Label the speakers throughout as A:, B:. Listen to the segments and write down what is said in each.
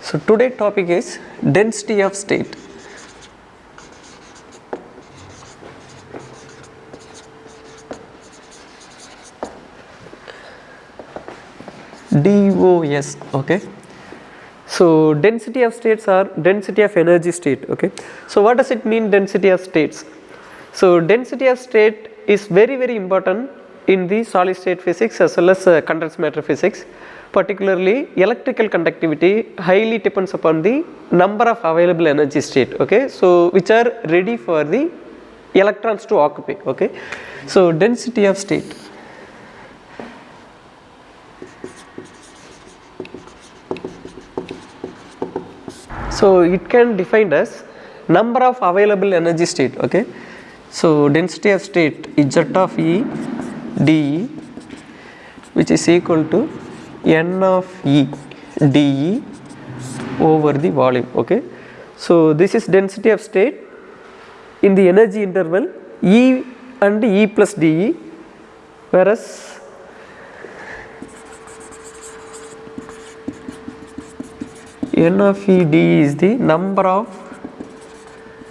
A: So today's topic is density of state. DOS. Okay. So density of states or density of energy state. Okay. So what does it mean, density of states? So density of state is very important in the solid state physics as well as condensed matter physics. Particularly electrical conductivity highly depends upon the number of available energy state, okay, so which are ready for the electrons to occupy, okay. So density of state. So it can defined as number of available energy state, okay. So density of state is Z of E dE, which is equal to N of E dE over the volume, okay. So this is density of state in the energy interval E and E plus dE, whereas N of E dE is the number of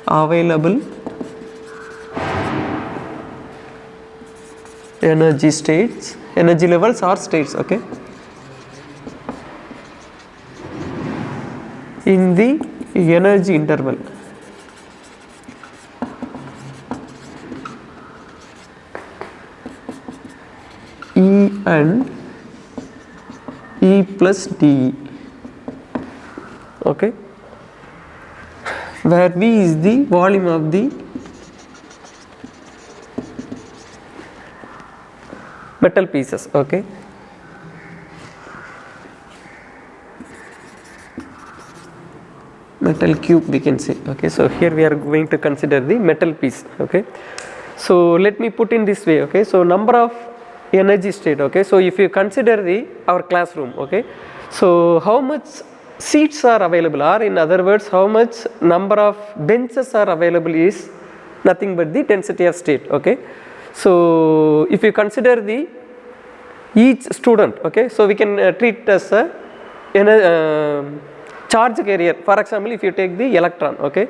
A: available energy states, energy levels or states, okay, in the energy interval. E and E plus dE, okay, where V is the volume of the metal pieces, okay. Metal cube we can say, okay. So here we are going to consider the metal piece, okay. So let me put in this way, okay. So number of energy state, okay. So if you consider our classroom, okay, so how much seats are available, or in other words how much number of benches are available is nothing but the density of state, okay. So if you consider each student, okay, so we can treat as a charge carrier. For example, if you take the electron, okay,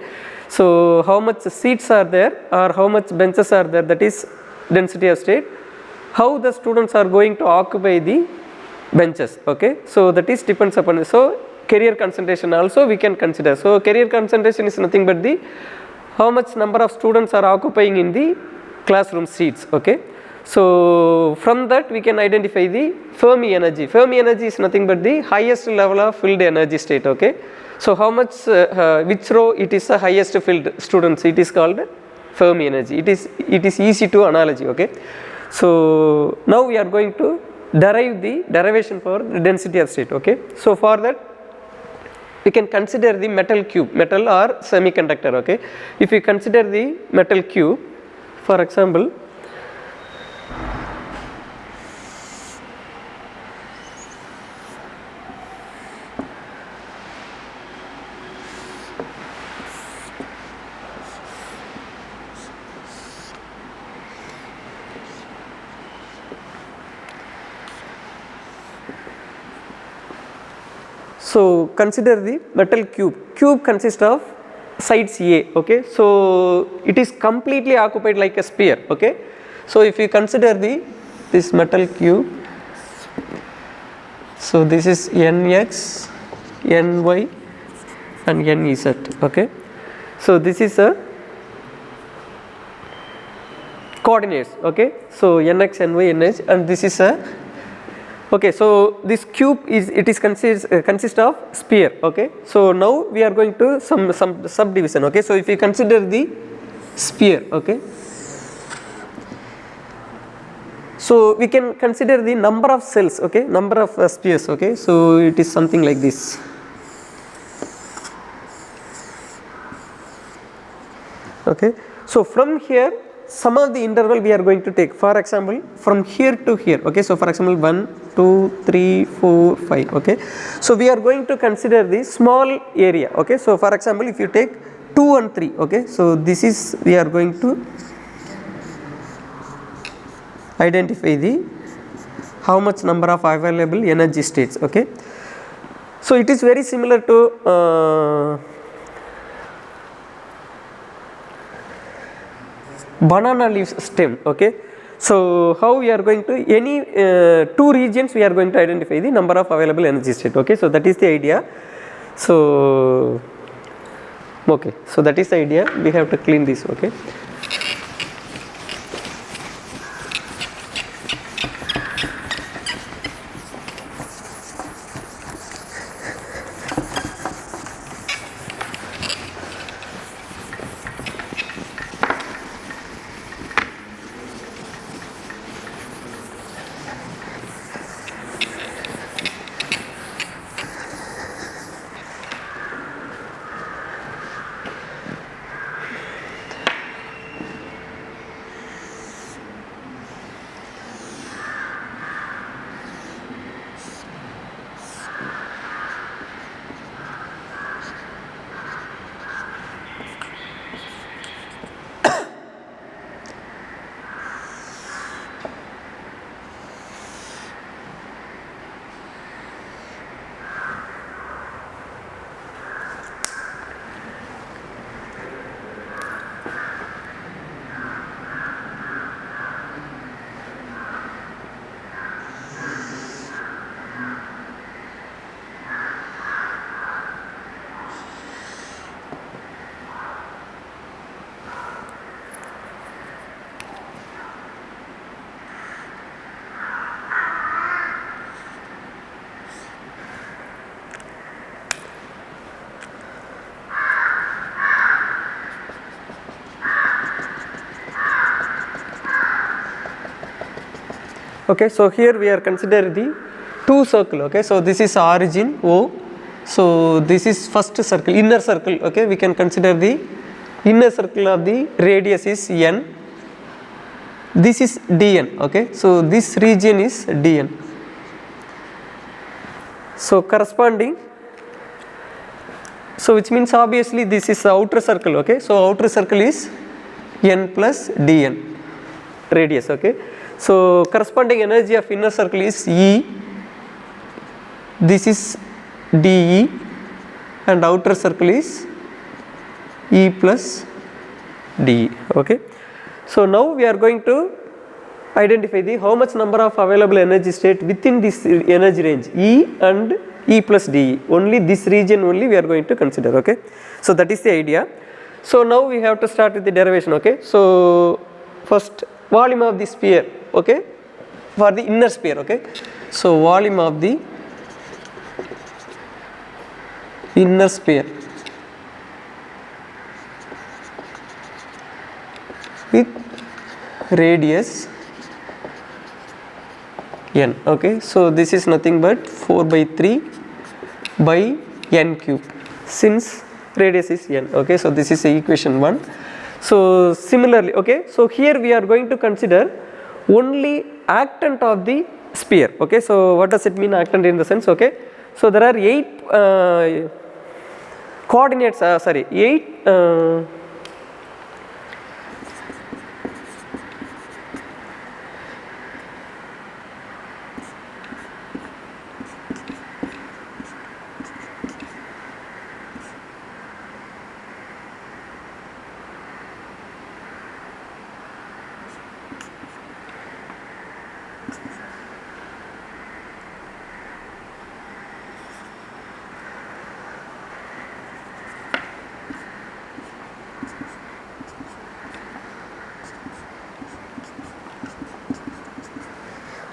A: so how much seats are there or how much benches are there, that is density of state. How the students are going to occupy the benches, okay, so that is depends upon. So carrier concentration also we can consider. So carrier concentration is nothing but the how much number of students are occupying in the classroom seats, okay. So from that we can identify the Fermi energy. Fermi energy is nothing but the highest level of filled energy state, okay. So how much which row it is the highest filled students, it is called Fermi energy. It is easy to analogy, okay. So now we are going to derive the derivation for the density of state, okay. So for that we can consider the metal cube, metal or semiconductor, okay. If we consider the metal cube, for example, so consider the metal cube. Cube consists of sides A, okay. So it is completely occupied like a sphere, okay. So if you consider this metal cube, so this is Nx, Ny and Nz, okay. So this is a coordinates, okay. So Nx, Ny, Nh, and this is a, okay. So this cube consists of sphere, okay. So now we are going to some subdivision, okay. So if you consider the sphere, okay, so we can consider the number of cells, okay, number of spheres, okay. So it is something like this, okay. So from here some of the interval we are going to take, for example from here to here, okay. So for example 1, 2, 3, 4, 5, okay. So we are going to consider the small area, okay. So for example if you take 2 and 3, okay. So this is we are going to identify how much number of available energy states, okay. So it is very similar to banana leaf stem. Okay, so how we are going to any two regions we are going to identify the number of available energy state. Okay, so that is the idea. So okay, so that is the idea. We have to clean this. Okay. Okay, so here we are considering the two circle. Okay, so this is origin O, so this is first circle, inner circle. Okay, we can consider the inner circle of the radius is n, this is dn. Okay, so this region is dn, so corresponding, so which means obviously this is the outer circle. Okay, so outer circle is n plus dn radius. Okay, so corresponding energy of inner circle is E, this is dE, and outer circle is E plus dE. Okay, so now we are going to identify the how much number of available energy state within this energy range E and E plus dE. Only this region only we are going to consider. Okay, so that is the idea. So now we have to start with the derivation. Okay, so first volume of the sphere. Okay, for the inner sphere. Okay, so volume of the inner sphere with radius n. Okay, so this is nothing but 4 by 3 by n cube, since radius is n. Okay, so this is equation 1. So similarly, okay, so here we are going to consider only actant of the sphere. Okay, so what does it mean actant in the sense? Okay, so there are 8 coordinates, 8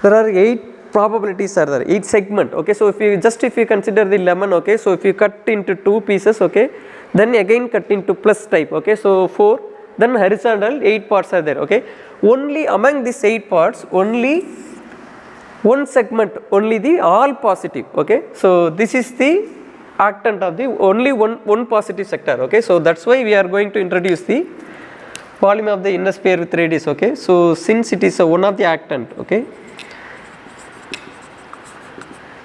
A: there are 8 probabilities are there, 8 segment. Okay, so if you consider the lemon. Okay, so if you cut into 2 pieces, okay, then again cut into plus type. Okay, so 4, then horizontal 8 parts are there. Okay, only among these 8 parts only one segment, only the all positive. Okay, so this is the actant of the only one positive sector. Okay, so that's why we are going to introduce the volume of the inner sphere with radius. Okay, so since it is one of the actant. Okay,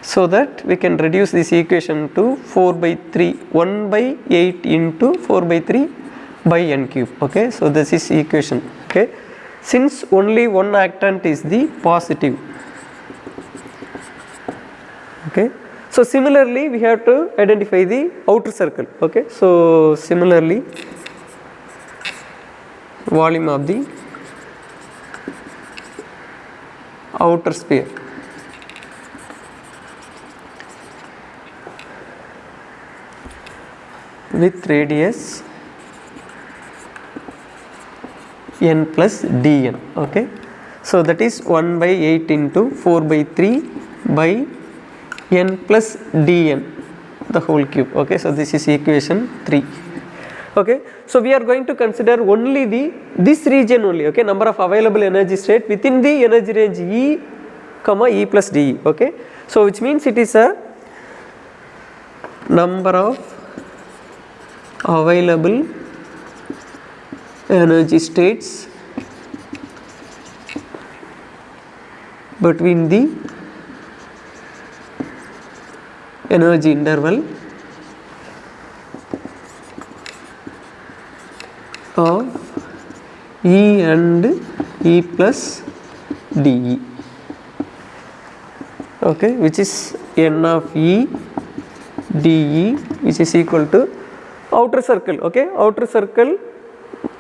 A: so that we can reduce this equation to 4 by 3, 1 by 8 into 4 by 3 by n cube. Okay, so this is equation. Okay, since only one actant is the positive. Okay, So similarly we have to identify the outer circle. Okay, so similarly volume of the outer sphere with radius n plus dn. Okay, so that is 1 by 8 into 4 by 3 by n plus dn the whole cube. Okay, so this is equation 3. Okay, so we are going to consider only this region only. Okay, number of available energy state within the energy range E comma E plus dE. Okay, so which means it is a number of available energy states between the energy interval of E and E plus dE. Okay, which is n of E dE, which is equal to outer circle. Okay, outer circle,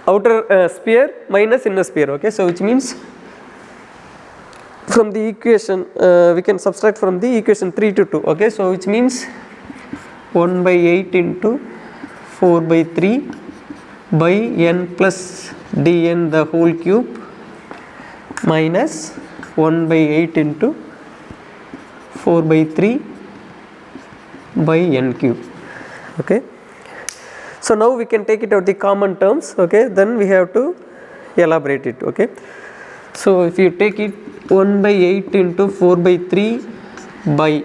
A: outer sphere minus inner sphere. Okay, so which means from the equation we can subtract from the equation 3 to 2. Okay, so which means 1 by 8 into 4 by 3 by n plus dn the whole cube minus 1 by 8 into 4 by 3 by n cube. Okay, so now we can take it out the common terms. Okay, then we have to elaborate it. Okay, so if you take it 1 by 8 into 4 by 3 by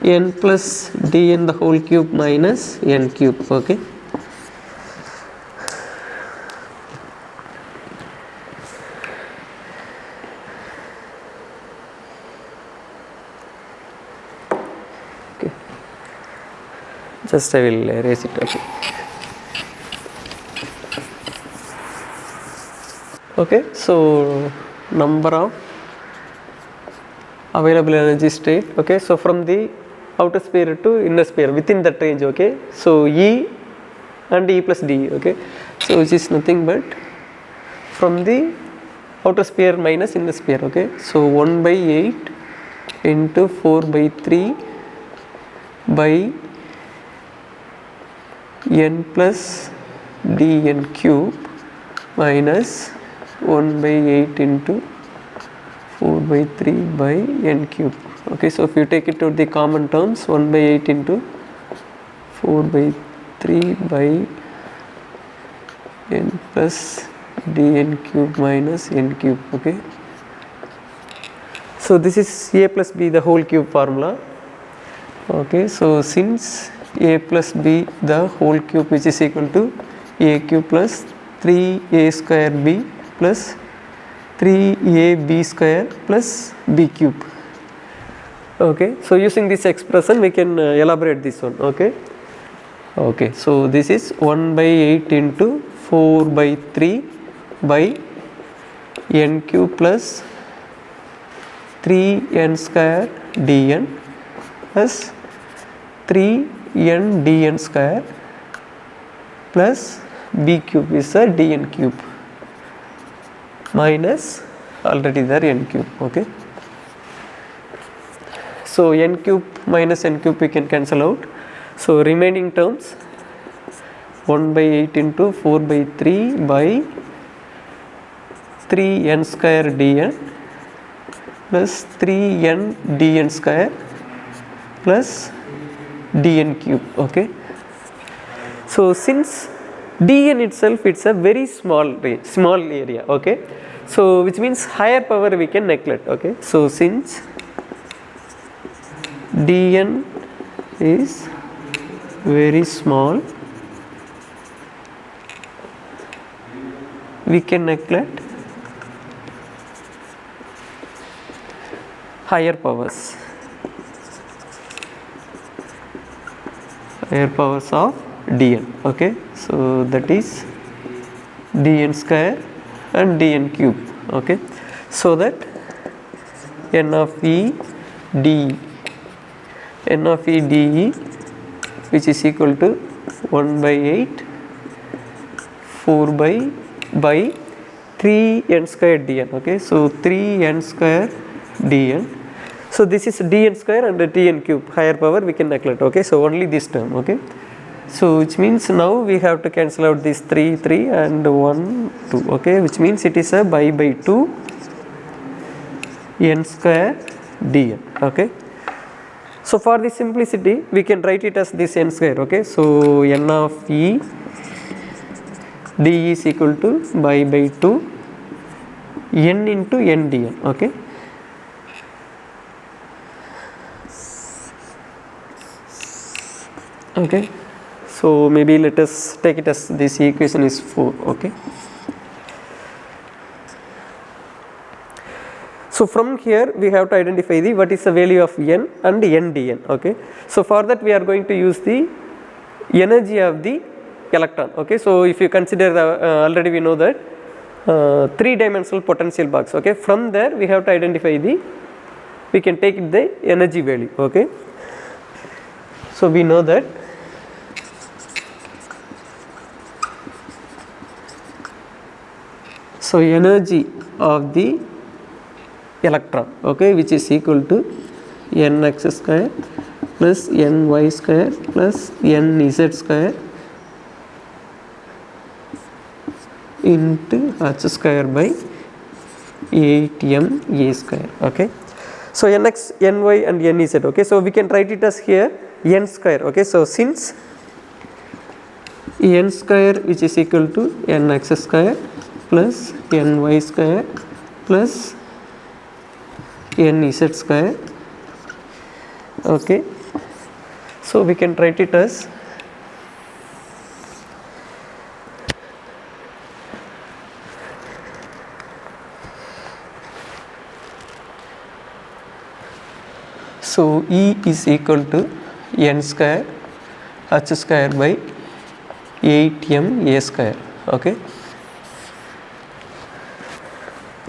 A: n plus dn the whole cube minus n cube. Okay, just I will erase it. Okay, okay, so number of available energy state. Okay, so from the outer sphere to inner sphere within that range. Okay, so E and E plus dE. Okay, so which is nothing but from the outer sphere minus inner sphere. Okay, so 1 by 8 into 4 by 3 by n plus dn cube minus 1 by 8 into 4 by 3 by n cube. Okay, so if you take it to the common terms, 1 by 8 into 4 by 3 by n plus dn cube minus n cube. Okay, so this is a plus b the whole cube formula. Okay, so since a plus b the whole cube, which is equal to a cube plus 3a square b plus 3ab square plus b cube. Okay, so using this expression we can elaborate this one. Okay, okay, so this is 1 by 8 into 4 by 3 by n cube plus 3n square dn plus 3n dn square plus b cube is a dn cube minus already there n cube. Okay, so n cube minus n cube we can cancel out. So remaining terms 1 by 8 into 4 by 3 by 3n square dn plus 3n dn square plus dn cube. Okay, so since dn itself it's a very small range, small area. Okay, so which means higher power we can neglect. Okay, so since dn is very small, we can neglect higher powers. Higher powers of dn. Okay, so that is dn square and dn cube. Okay, so that n of e d n of e dE, which is equal to 1 by 8 4 by 3n square dn. Okay, so 3n square dn. So this is dn square and tn cube, higher power we can neglect. Okay, so only this term. Okay, so which means now we have to cancel out this 3 and 1 2. Okay, which means it is a by 2 n square dn. Okay, so for the simplicity we can write it as this n square. Okay, so n of e d is equal to by 2 n into n dn. Okay, okay, so maybe let us take it as this equation is 4. Okay, so from here we have to identify the what is the value of n and n dn. Okay, so for that we are going to use the energy of the electron. Okay, so if you consider the already we know that 3-dimensional potential box. Okay, from there we have to identify the, we can take the energy value. Okay, so we know that so energy of the electron, okay, which is equal to nx square plus ny square plus nz square into h square by 8ma square. Okay, so nx, ny and nz. Okay, so we can write it as here n square. Okay, so since n square which is equal to nx square plus ny square plus nz square. Okay, so we can write it as so E is equal to n square h square by 8ma square. Okay,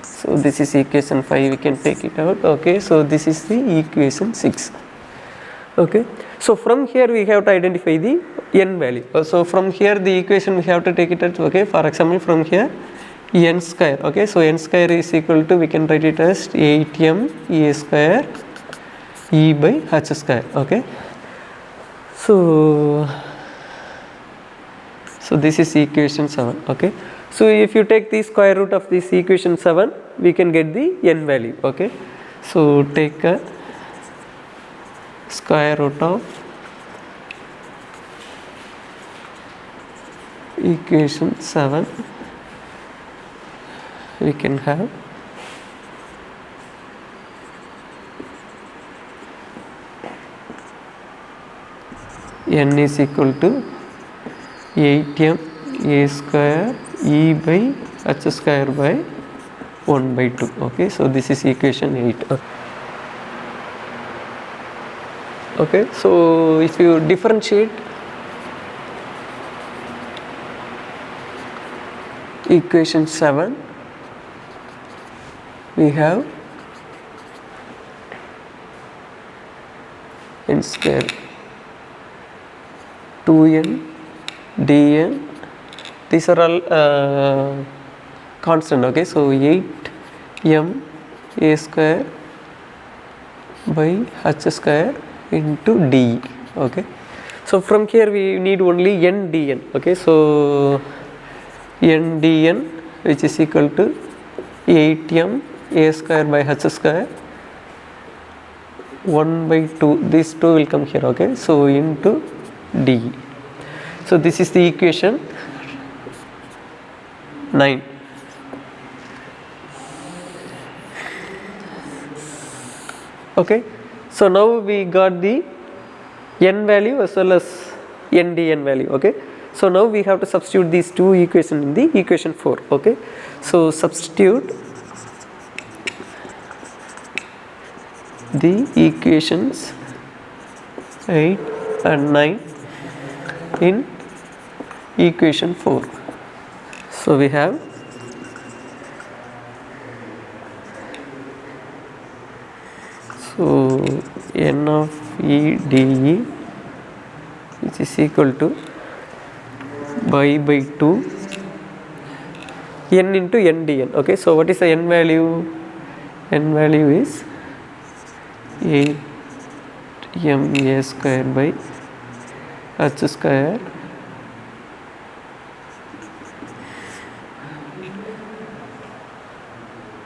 A: so this is equation 5, we can take it out. Okay, so this is the equation 6. Okay, so from here we have to identify the n value. So from here the equation we have to take it out. Okay, for example from here n square. Okay, so n square is equal to, we can write it as 8ma square E by h square. Okay, so this is equation 7. Okay, so if you take the square root of this equation 7, we can get the n value. Okay, so take a square root of equation 7, we can have n is equal to 8ma square E by h square by 1 by 2. Okay, so this is equation 8. Okay, so if you differentiate equation 7, we have n square 2n dn, these are all constant. Okay, so 8ma square by h square into d. Okay, so from here we need only n dn. Okay, so n dn which is equal to 8ma square by h square 1 by 2, this 2 will come here. Okay, so into d. So this is the equation 9. Okay, so now we got the n value as well as n dn value. Okay, so now we have to substitute these two equations in the equation 4. Okay, so substitute the equations 8 and 9 in equation 4. So we have n of e dE, which is equal to pi by 2 n into n dn. Okay, so what is the n value? N value is 8ma square by h square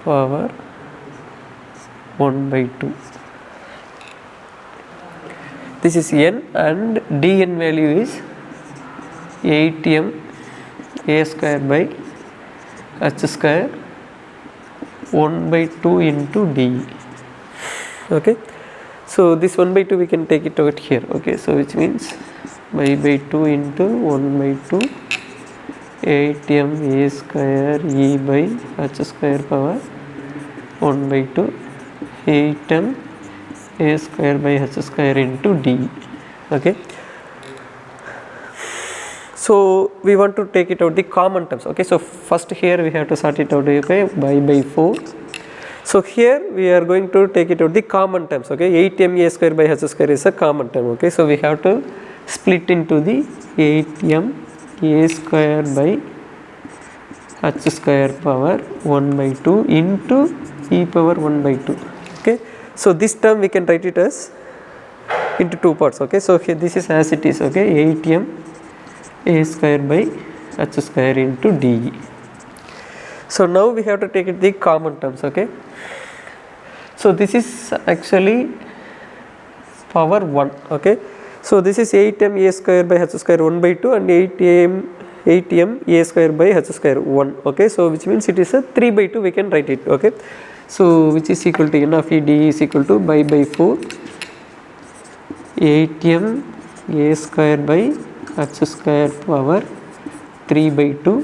A: power 1 by 2. This is n, and dn value is 8m a square by h square 1 by 2 into d. Okay, so this 1 by 2 we can take it out here. Okay, so which means pi by 2 into 1 by 2 8m a square e by h square power 1 by 2 8m a square by h square into d. Okay, so we want to take it out the common terms. Okay, so first here we have to sort it out. Okay, pi by 4. So here we are going to take it out the common terms. Okay, 8m a square by h square is a common term. Okay, so we have to split into the 8m a square by h square power 1 by 2 into e power 1 by 2. Okay, so this term we can write it as into two parts. Okay, so here this is as it is. Okay, 8m a square by h square into d. So now we have to take it the common terms. Okay, so this is actually power 1. Okay, so this is 8m a square by h square 1 by 2 and 8m a square by h square 1. Okay, so which means it is a 3 by 2 we can write it. Okay, so which is equal to n of e d is equal to pi by 4 8m a square by h square power 3 by 2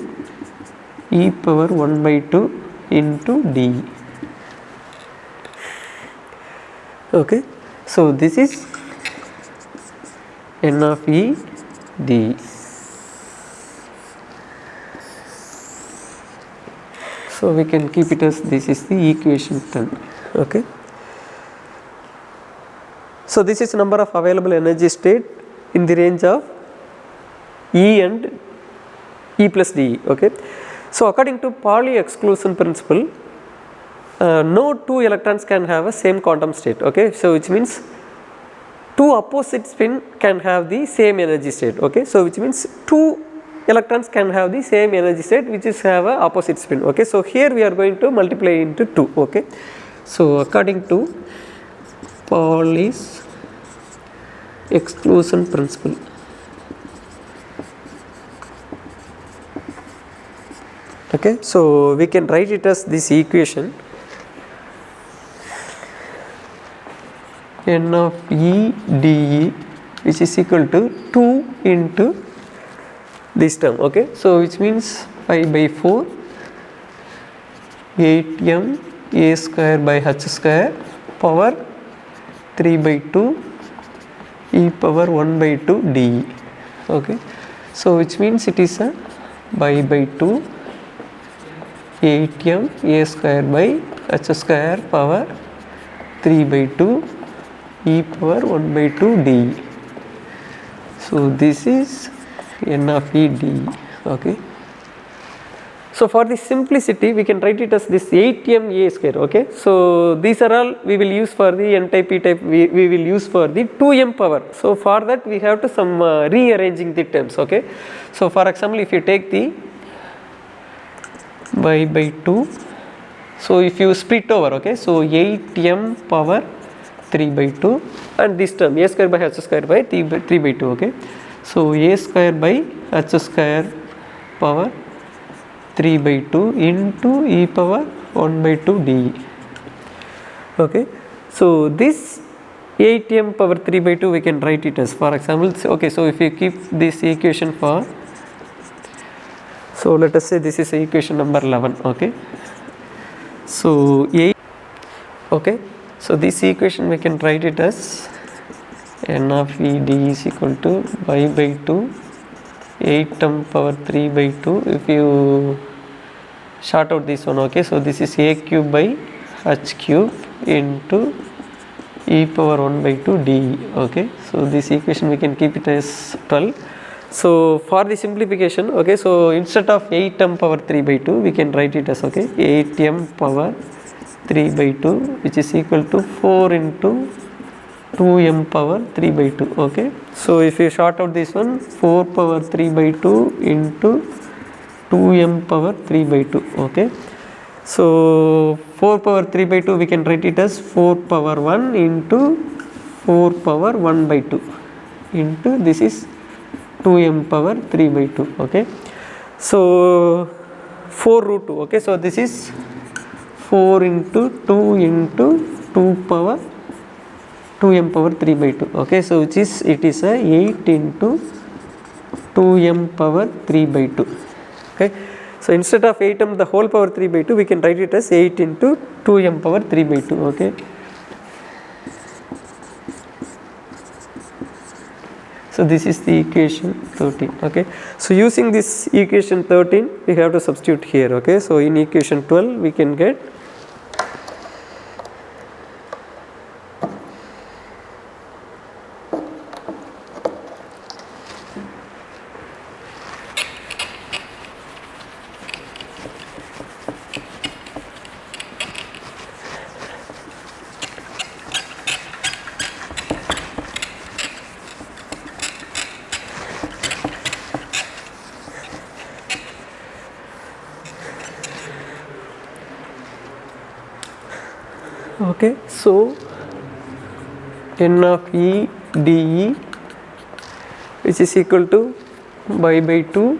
A: e power 1 by 2 into d. Okay, so this is n of e d. So we can keep it as this is the equation 10. Okay, so this is number of available energy state in the range of E and E plus dE. Okay, so according to Pauli exclusion principle, no two electrons can have a same quantum state. Okay, so which means two opposite spin can have the same energy state. Okay, so which means two electrons can have the same energy state which is have a opposite spin. Okay, so here we are going to multiply into 2. Okay, so according to Pauli's exclusion principle, okay, so we can write it as this equation n of e dE, which is equal to 2 into this term. Okay, so which means pi by 4 8m a square by h square power 3 by 2 e power 1 by 2 dE. Okay, so which means it is a pi by 2 8m a square by h square power 3 by 2 e power 1 by 2 dE. So this is n of e dE. Okay, so for the simplicity we can write it as this 8m a square. Okay, so these are all we will use for the n type, p type we will use for the 2m power. So for that we have to some rearranging the terms. Okay, so for example if you take the pi by 2, so if you split over, okay, so 8m power 3 by 2 and this term a square by h square by 3 by 2. Okay, so a square by h square power 3 by 2 into e power 1 by 2 dE. Okay, so this 8m power 3 by 2 we can write it as, for example, okay, so if you keep this equation for, so let us say this is equation number 11. Okay, so 8, okay, so this equation we can write it as n of e d is equal to pi by 2 8m power 3 by 2. If you short out this one, okay, so this is a cube by h cube into e power 1 by 2 dE. Okay, so this equation we can keep it as 12. So for the simplification, okay, so instead of 8m power 3 by 2 we can write it as, okay, 8m power 3 by 2 which is equal to 4 into 2m power 3 by 2. Okay, so if you short out this one, 4 power 3 by 2 into 2m power 3 by 2. Okay, so 4 power 3 by 2 we can write it as 4 power 1 into 4 power 1 by 2 into this is 2m power 3 by 2. Okay, so 4 root 2. Okay, so this is 4 into 2 into 2 power 2m power 3 by 2. Okay, so which is, it is a 8 into 2m power 3 by 2. Okay, so instead of 8m the whole power 3 by 2 we can write it as 8 into 2m power 3 by 2. Okay, so this is the equation 13. Okay, so using this equation 13 we have to substitute here. Okay, so in equation 12 we can get okay, so n of E dE which is equal to by 2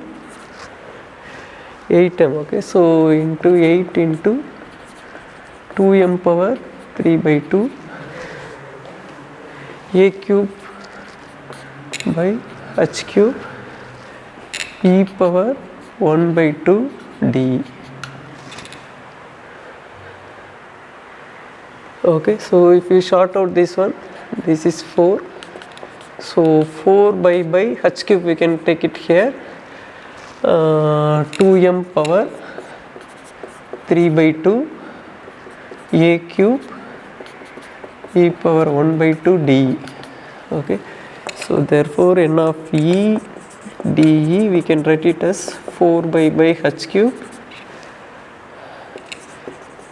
A: 8m. Okay, so into 8 into 2m power 3 by 2 a cube by h cube e power 1 by 2 dE. Okay, so if you short out this one, this is 4, so 4 by h cube we can take it here, 2m power 3 by 2 a cube e power 1 by 2 dE. Okay, so therefore n of E dE we can write it as 4 by h cube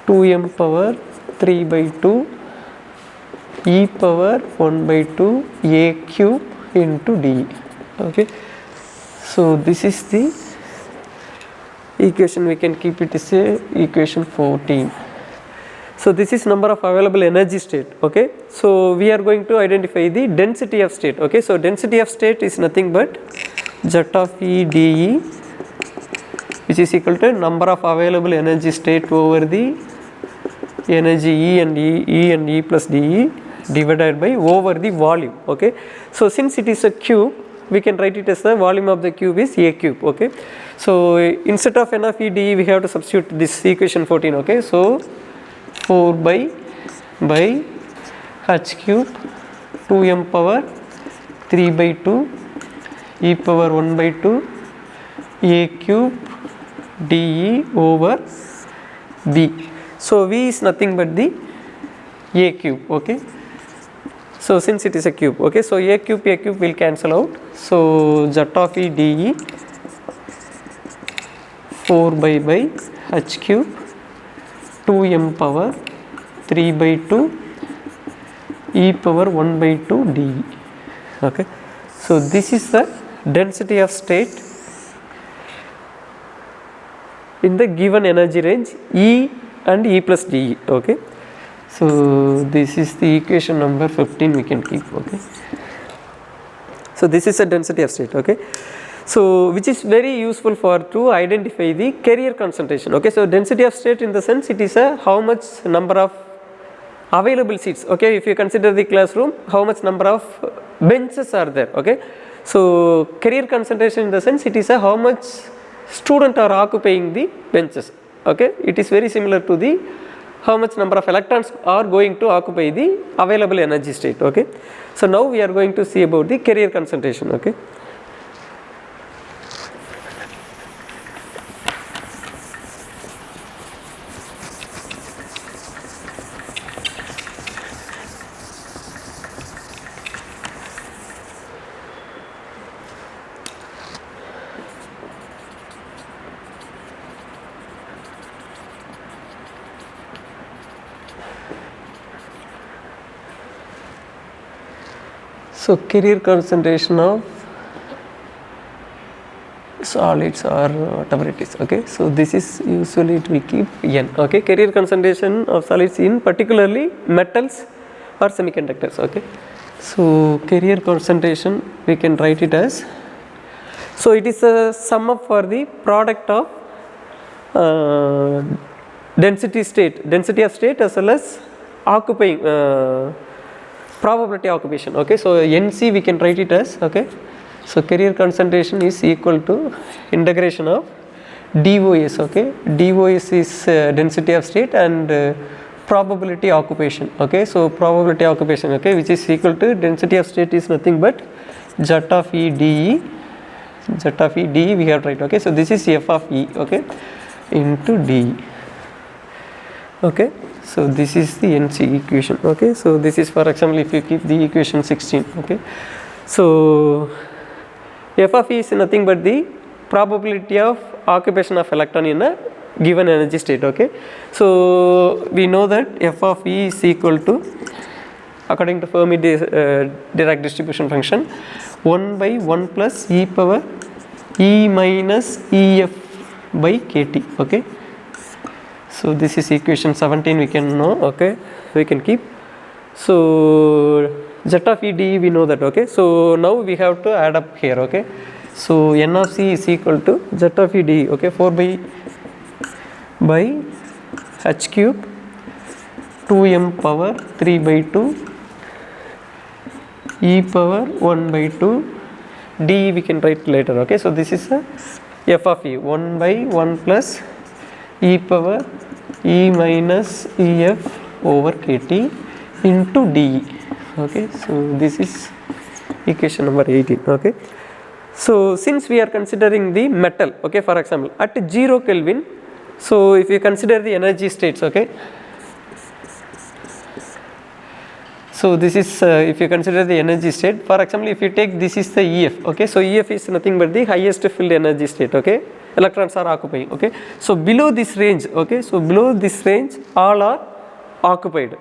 A: 2m power 3 by 2 e power 1 by 2 a cube into dE. Okay, so this is the equation, we can keep it as a equation 14. So this is number of available energy state. Okay, so we are going to identify the density of state. Okay, so density of state is nothing but Z of E dE which is equal to number of available energy state over the energy E and E plus dE divided by over the volume. Okay, so since it is a cube we can write it as the volume of the cube is a cube. Okay, so instead of n of E dE we have to substitute this equation 14. Okay, so 4 by h cube 2m power 3 by 2 e power 1 by 2 a cube dE over V. So V is nothing but the a cube. Okay, so since it is a cube, okay, so a cube will cancel out, so Z of E dE 4 by h cube 2m power 3 by 2 e power 1 by 2 dE. Okay, so this is the density of state in the given energy range E and E plus dE. Okay, so this is the equation number 15 we can keep. Okay, so this is the density of state. Okay, so which is very useful for to identify the carrier concentration. Okay, so density of state in the sense it is a how much number of available seats. Okay, if you consider the classroom, how much number of benches are there. Okay, so carrier concentration in the sense it is a how much students are occupying the benches. Okay, it is very similar to the how much number of electrons are going to occupy the available energy state. Okay, so now we are going to see about the carrier concentration. Okay, So carrier concentration of solids or whatever it is, okay. So this is usually it will keep n, okay. Carrier concentration of solids in particularly metals or semiconductors, okay. So carrier concentration we can write it as, so it is a sum up for the product of density of state as well as occupying probability occupation, okay. So NC we can write it as, okay. So carrier concentration is equal to integration of DOS, okay. DOS is density of state and probability occupation, okay. So probability occupation, okay, which is equal to density of state is nothing but Z of E dE, Z of E dE we have to write, okay. So this is F of E, okay, into dE, okay. So this is the NC equation, okay. So this is, for example, if you keep the equation 16, okay. So F of E is nothing but the probability of occupation of electron in a given energy state, okay. So we know that F of E is equal to, according to Fermi Dirac distribution function, 1 by 1 plus e power E minus EF by KT, okay. So this is equation 17 we can know, okay, we can keep. So Z of E dE we know that, okay. So now we have to add up here, okay. So N of C is equal to Z of E dE, okay, 4 by H cube 2m power 3 by 2 e power 1 by 2 dE we can write later, okay. So this is a F of E, 1 by 1 plus e power E minus EF over KT into dE, okay. So this is equation number 18, okay. So since we are considering the metal, okay, for example at 0 Kelvin, so if you consider the energy states, okay, so this is if you consider the energy state, for example if you take this is the EF, okay. So EF is nothing but the highest filled energy state, okay, electrons are occupying, okay. So below this range, okay, so below this range all are occupied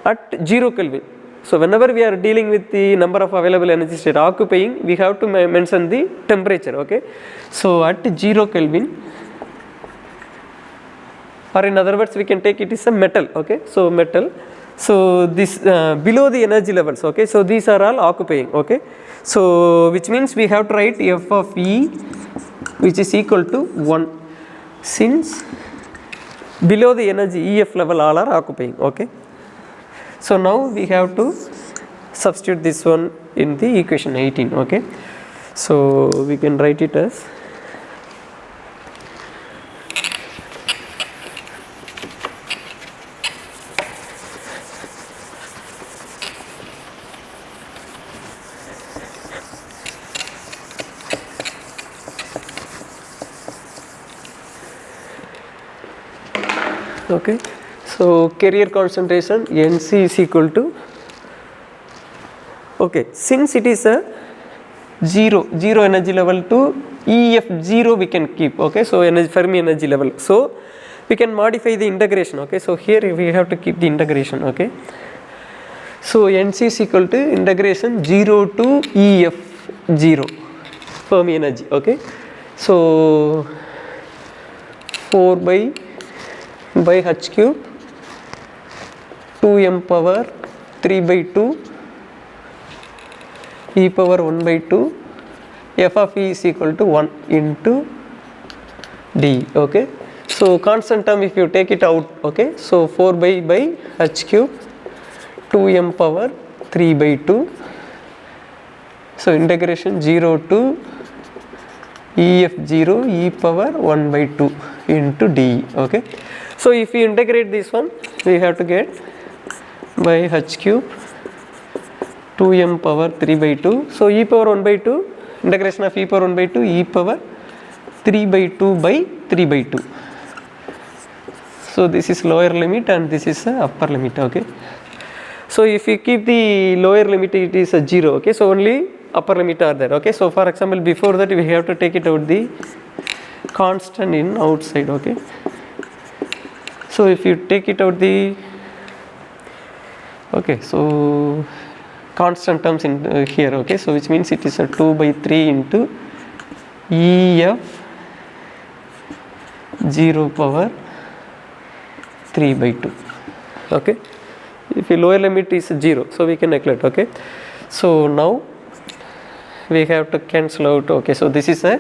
A: at 0 Kelvin. So whenever we are dealing with the number of available energy state occupying, we have to mention the temperature, okay. So at 0 Kelvin, or in other words we can take it is a metal, okay. So metal, so this below the energy levels, okay, so these are all occupying, okay. So which means we have to write F of E which is equal to 1, since below the energy EF level all are occupying, okay. So now we have to substitute this one in the equation 18, okay. So we can write it as, okay. So carrier concentration NC is equal to, okay, since it is a 0 energy level to EF0 we can keep, okay. So Fermi energy level, so we can modify the integration, okay. So here we have to keep the integration, okay. So NC is equal to integration 0 to EF0 Fermi energy, okay. So 4 by H cube 2m power 3 by 2 e power 1 by 2 F of E is equal to 1 into D, okay. So constant term if you take it out, okay, so 4 by H cube 2m power 3 by 2, so integration 0 to EF0 e power 1 by 2 into dE, okay. So if you integrate this one, we have to get by H cube 2m power 3 by 2, so e power 1 by 2, integration of e power 1 by 2 e power 3 by 2 by 3 by 2. So this is lower limit and this is upper limit, okay. So if you keep the lower limit, it is a 0, okay, so only upper limit are there, okay. So for example before that we have to take it out the constant in outside, okay. So if you take it out the, okay, so constant terms in here, okay, so which means it is a 2 by 3 into EF 0 power 3 by 2, okay. If the lower limit is 0, so we can neglect, okay. So now we have to cancel out, okay, so this is a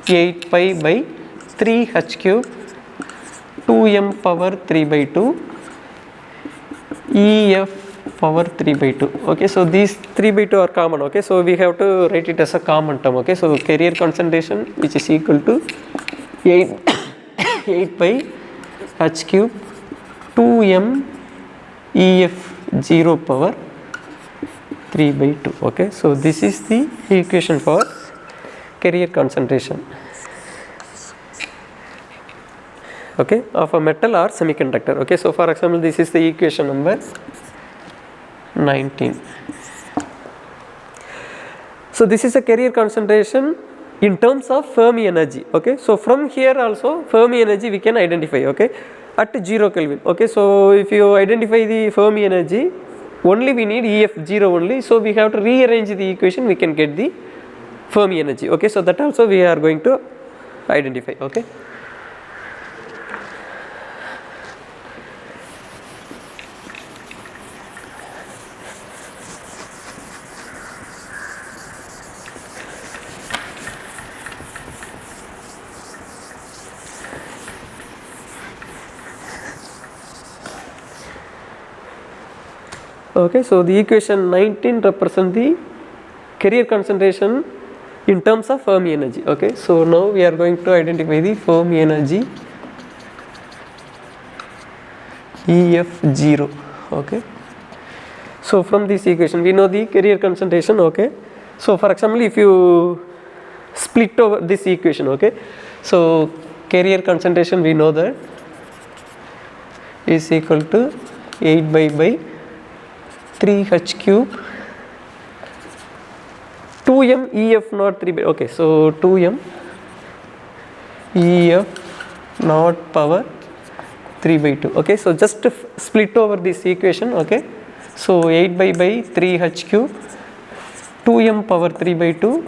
A: 8 pi by 3 h cube 2m power 3 by 2 EF power 3 by 2, okay. So these 3 by 2 are common, okay, so we have to write it as a common term, okay. So carrier concentration which is equal to 8 by h cube 2m EF 0 power 3 by 2, okay. So this is the equation for carrier concentration, okay, of a metal or semiconductor, okay. So for example, this is the equation number 19. So this is a carrier concentration in terms of Fermi energy, okay. So from here also Fermi energy we can identify, okay, at 0 Kelvin, okay. So if you identify the Fermi energy, only we need EF 0 only, so we have to rearrange the equation, we can get the Fermi energy, okay. So that also we are going to identify, okay. Okay, so the equation 19 represents the carrier concentration in terms of Fermi energy, okay. So now we are going to identify the Fermi energy EF 0, okay. So from this equation we know the carrier concentration, okay. So for example, if you split over this equation, okay, so carrier concentration we know that is equal to 8 by 3 h cube 2m EF naught 3 by, okay, so 2m EF naught power 3 by 2, okay. So just split over this equation, okay. So 8 by 3 h cube 2m power 3 by 2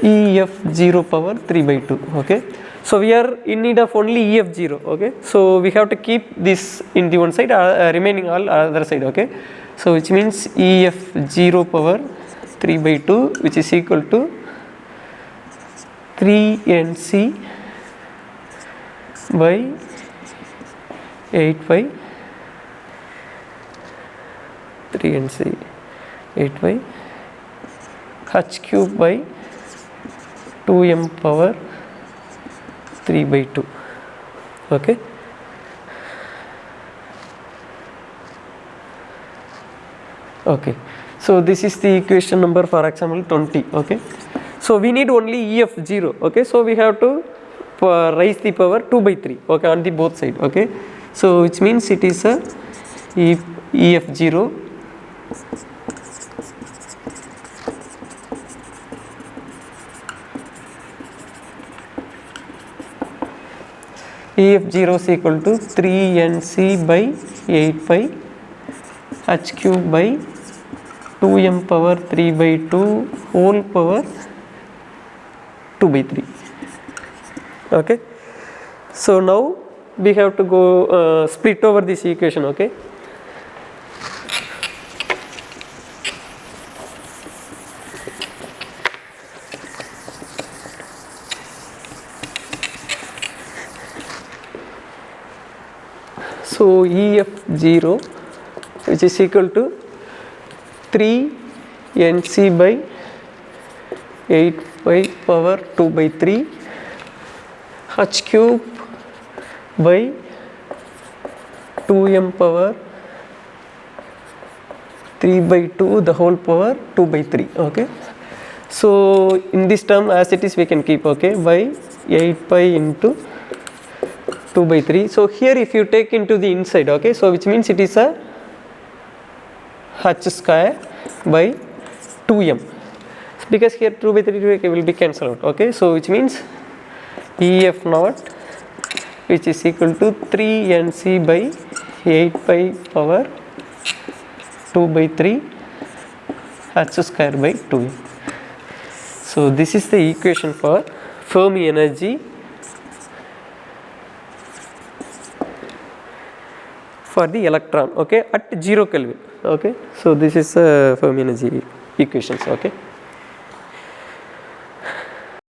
A: EF 0 power 3 by 2, okay. So we are in need of only EF 0, okay. So we have to keep this in the one side, remaining all other side, okay. So which means EF 0 power 3 by 2 which is equal to 3NC by 8 by 3NC 8 by h cube by 2m power 3 by 2, okay. Okay, so this is the equation number for example 20, okay. So we need only EF 0, okay. So we have to raise the power 2 by 3, okay, on the both side, okay. So which means it is a EF 0 EF 0 is equal to 3NC by 8 pi h cube by 2m power 3 by 2 whole power 2 by 3, okay. So now we have to go split over this equation, okay. So EF 0 which is equal to 3 NC by 8 by power 2 by 3 h cube by 2m power 3 by 2 the whole power 2 by 3, okay. So in this term as it is we can keep, okay, by 8 pi into 2 by 3. So here if you take into the inside, okay, so which means it is a h square by 2m, because here 2 by 3 will be cancelled out, okay. So which means EF naught which is equal to 3 NC by 8 pi power 2 by 3 h square by 2. So this is the equation for Fermi energy for the electron, okay, at 0 Kelvin, okay. So this is Fermi energy equations, okay.